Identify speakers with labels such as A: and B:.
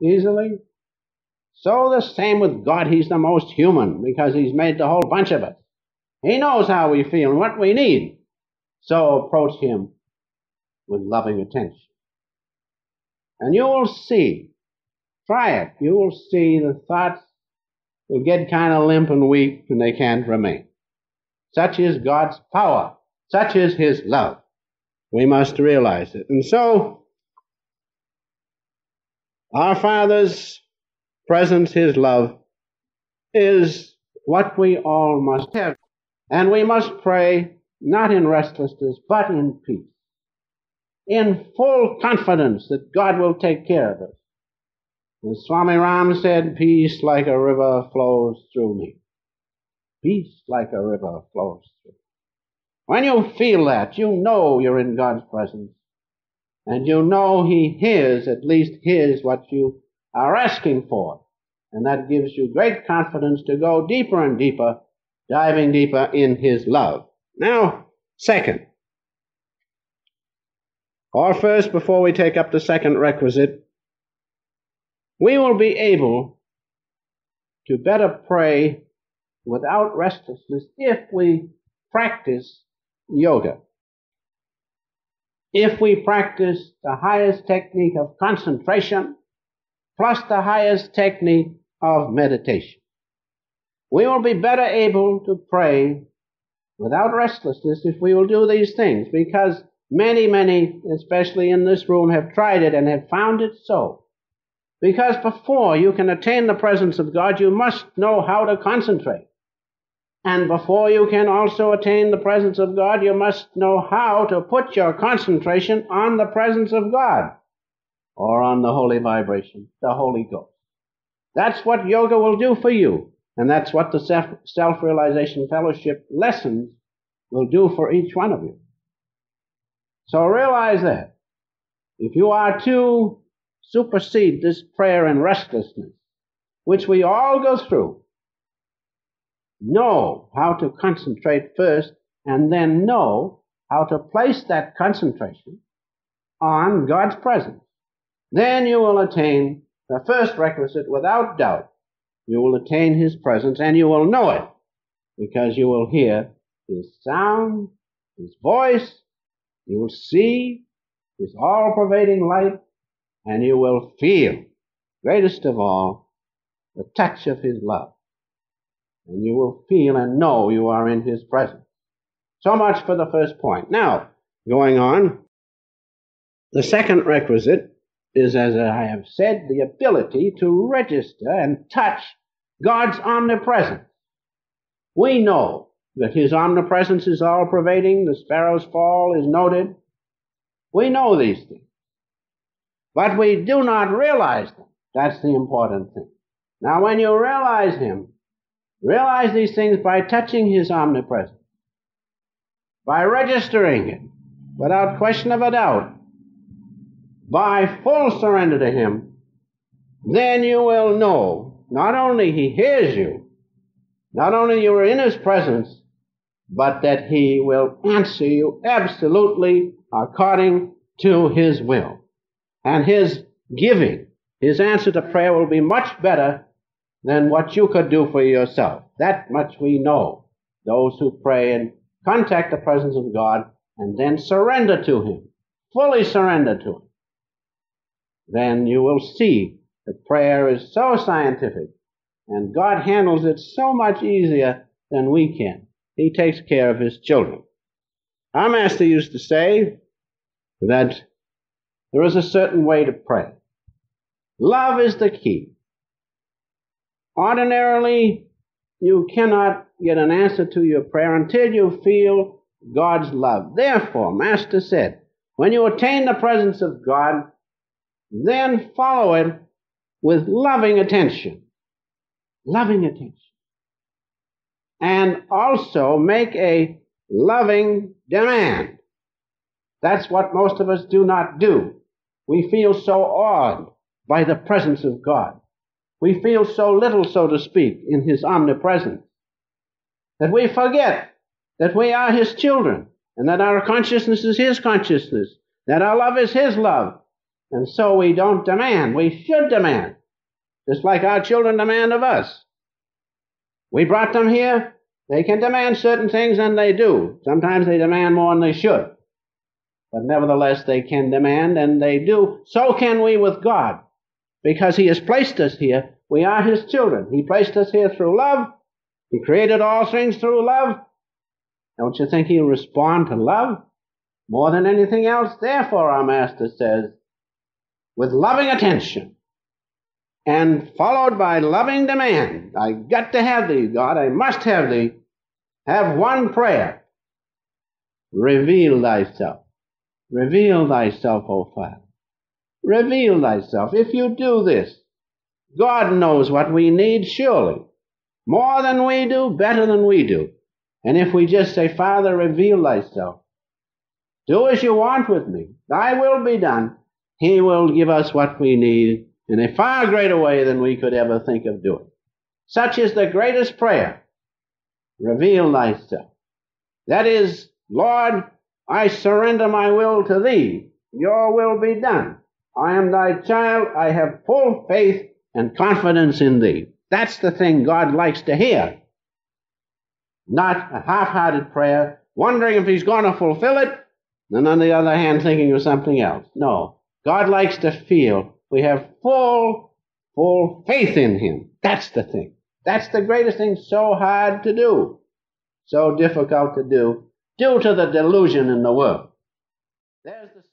A: easily. So the same with God. He's the most human because he's made the whole bunch of us. He knows how we feel and what we need. So approach him with loving attention. And you will see, try it, you will see the thoughts will get kind of limp and weak and they can't remain. Such is God's power. Such is his love. We must realize it. And so, our Father's presence, his love, is what we all must have. And we must pray not in restlessness, but in peace, in full confidence that God will take care of us. As Swami Ram said, peace like a river flows through me. Peace like a river flows through. When you feel that, you know you're in God's presence. And you know he hears, at least hears what you are asking for. And that gives you great confidence to go deeper and deeper, diving deeper in his love. Now, second, or first, before we take up the second requisite, we will be able to better pray without restlessness if we practice yoga. If we practice the highest technique of concentration plus the highest technique of meditation, we will be better able to pray without restlessness if we will do these things, because many, especially in this room, have tried it and have found it so. Because before you can attain the presence of God, you must know how to concentrate. And before you can also attain the presence of God, you must know how to put your concentration on the presence of God, or on the holy vibration, the Holy Ghost. That's what yoga will do for you. And that's what the Self-Realization Fellowship lessons will do for each one of you. So realize that. If you are to supersede this prayer and restlessness, which we all go through, know how to concentrate first, and then know how to place that concentration on God's presence. Then you will attain the first requisite without doubt. You will attain his presence, and you will know it, because you will hear his sound, his voice, you will see his all-pervading light, and you will feel, greatest of all, the touch of his love. And you will feel and know you are in his presence. So much for the first point. Now, going on, the second requisite is, as I have said, the ability to register and touch God's omnipresence. We know that his omnipresence is all-pervading. The sparrow's fall is noted. We know these things. But we do not realize them. That's the important thing. Now, when you realize him, realize these things by touching his omnipresence, by registering it, without question of a doubt, by full surrender to him. Then you will know not only he hears you, not only you are in his presence, but that he will answer you absolutely according to his will. And his giving, his answer to prayer will be much better than what you could do for yourself. That much we know. Those who pray and contact the presence of God and then surrender to him, fully surrender to him, then you will see that prayer is so scientific and God handles it so much easier than we can. He takes care of his children. Our master used to say that there is a certain way to pray. Love is the key. Ordinarily, you cannot get an answer to your prayer until you feel God's love. Therefore, Master said, when you attain the presence of God, then follow it with loving attention. Loving attention. And also make a loving demand. That's what most of us do not do. We feel so awed by the presence of God. We feel so little, so to speak, in his omnipresence, that we forget that we are his children, and that our consciousness is his consciousness, that our love is his love, And so we don't demand. We should demand, just like our children demand of us. We brought them here. They can demand certain things, and they do. Sometimes they demand more than they should. But nevertheless, they can demand, and they do. So can we with God, because He has placed us here. We are His children. He placed us here through love. He created all things through love. Don't you think He'll respond to love more than anything else? Therefore, our Master says, with loving attention and followed by loving demand, I got to have Thee, God. I must have Thee. Have one prayer. Reveal Thyself. Reveal Thyself, O Father. Reveal Thyself. If you do this, God knows what we need, surely. More than we do, better than we do. And if we just say, Father, reveal Thyself. Do as You want with me. Thy will be done. He will give us what we need in a far greater way than we could ever think of doing. Such is the greatest prayer. Reveal Thyself. That is, Lord, I surrender my will to Thee. Your will be done. I am Thy child. I have full faith and confidence in Thee. That's the thing God likes to hear. Not a half-hearted prayer, wondering if He's going to fulfill it, and on the other hand thinking of something else. No. God likes to feel we have full faith in Him. That's the thing. That's the greatest thing. So hard to do. So difficult to do, due to the delusion in the world. There's the